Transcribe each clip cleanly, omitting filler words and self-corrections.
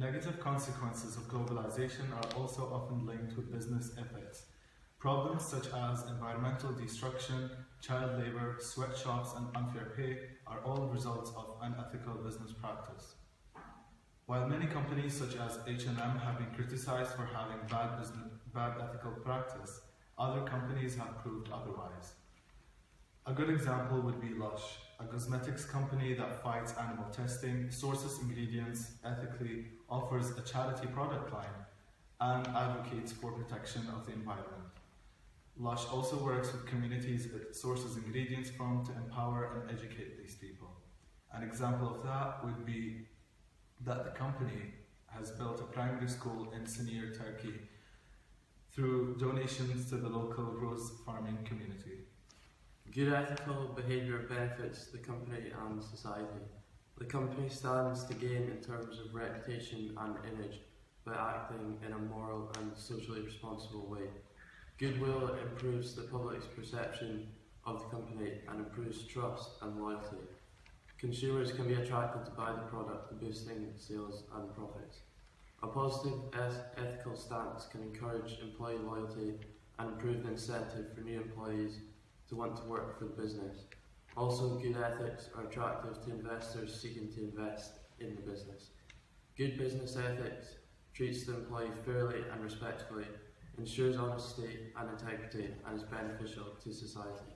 Negative consequences of globalization are also often linked with business ethics. Problems such as environmental destruction, child labour, sweatshops and unfair pay are all results of unethical business practice. While many companies such as H&M have been criticised for having bad ethical practice, other companies have proved otherwise. A good example would be Lush, a cosmetics company that fights animal testing, sources ingredients ethically, offers a charity product line, and advocates for protection of the environment. Lush also works with communities it sources ingredients from to empower and educate these people. An example of that would be that the company has built a primary school in Sinir, Turkey, through donations to the local rose farming community. Good ethical behaviour benefits the company and society. The company stands to gain in terms of reputation and image by acting in a moral and socially responsible way. Goodwill improves the public's perception of the company and improves trust and loyalty. Consumers can be attracted to buy the product, boosting sales and profits. A positive ethical stance can encourage employee loyalty and improve the incentive for new employees to want to work for the business. Also, good ethics are attractive to investors seeking to invest in the business. Good business ethics treats the employee fairly and respectfully, ensures honesty and integrity, and is beneficial to society.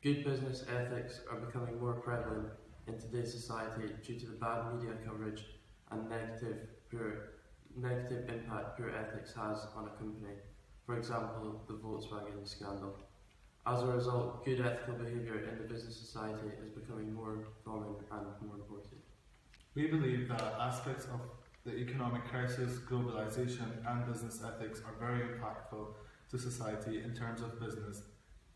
Good business ethics are becoming more prevalent in today's society due to the bad media coverage and negative impact poor ethics has on a company. For example, the Volkswagen scandal. As a result, good ethical behaviour in the business society is becoming more common and more important. We believe that aspects of the economic crisis, globalization and business ethics are very impactful to society in terms of business,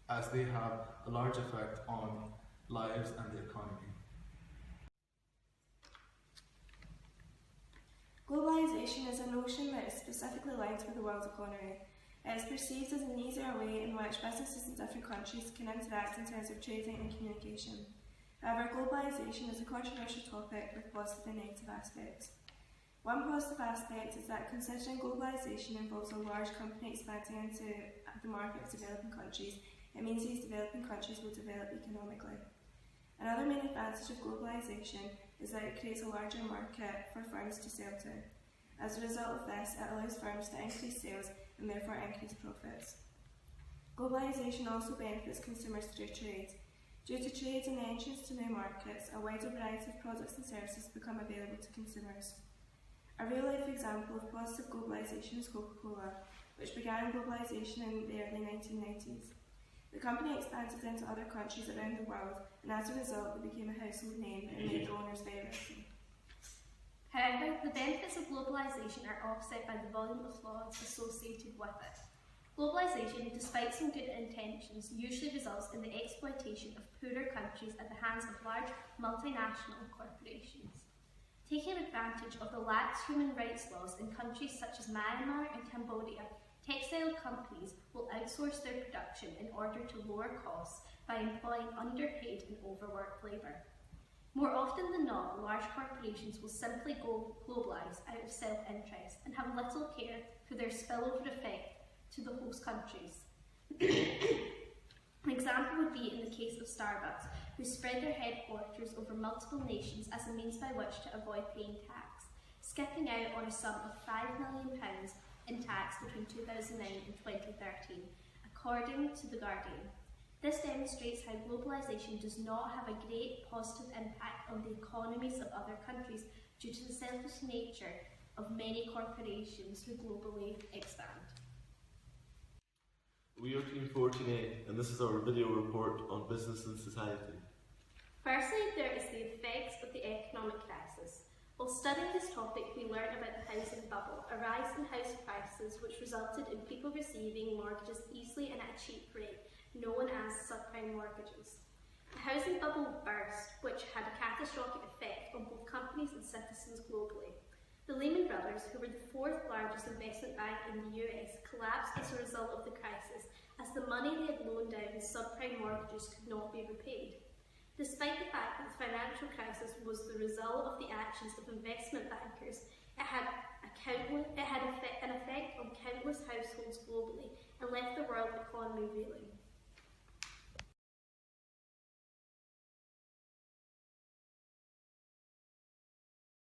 as they have a large effect on lives and the economy. Globalisation is a notion that is specifically linked with the world economy. It is perceived as an easier way in which businesses in different countries can interact in terms of trading and communication. However, globalisation is a controversial topic with positive and negative aspects. One positive aspect is that considering globalisation involves a large company expanding into the market of developing countries, it means these developing countries will develop economically. Another main advantage of globalisation is that it creates a larger market for firms to sell to. As a result of this, it allows firms to increase sales and therefore increase profits. Globalisation also benefits consumers through trade. Due to trade and the entrance to new markets, a wider variety of products and services become available to consumers. A real-life example of positive globalisation is Coca-Cola, which began globalisation in the early 1990s. The company expanded into other countries around the world, and as a result, it became a household name and made the owners very wealthy. However, the benefits of globalisation are offset by the volume of flaws associated with it. Globalisation, despite some good intentions, usually results in the exploitation of poorer countries at the hands of large multinational corporations. Taking advantage of the lax human rights laws in countries such as Myanmar and Cambodia, textile companies will outsource their production in order to lower costs by employing underpaid and overworked labour. More often than not, large corporations will simply go globalise out of self-interest and have little care for their spillover effect to the host countries. An example would be in the case of Starbucks, who spread their headquarters over multiple nations as a means by which to avoid paying tax, skipping out on a sum of £5 million in tax between 2009 and 2013, according to The Guardian. This demonstrates how globalisation does not have a great positive impact on the economies of other countries due to the selfish nature of many corporations who globally expand. We are Team 14A, and this is our video report on business and society. Firstly, there is the effects of the economic crisis. While studying this topic, we learned about the housing bubble, a rise in house prices which resulted in people receiving mortgages easily and at a cheap rate, known as subprime mortgages. The housing bubble burst, which had a catastrophic effect on both companies and citizens globally. The Lehman Brothers, who were the fourth largest investment bank in the US, collapsed as a result of the crisis, as the money they had loaned out in subprime mortgages could not be repaid. Despite the fact that the financial crisis was the result of the actions of investment bankers, It had an effect on countless households globally and left the world economy reeling.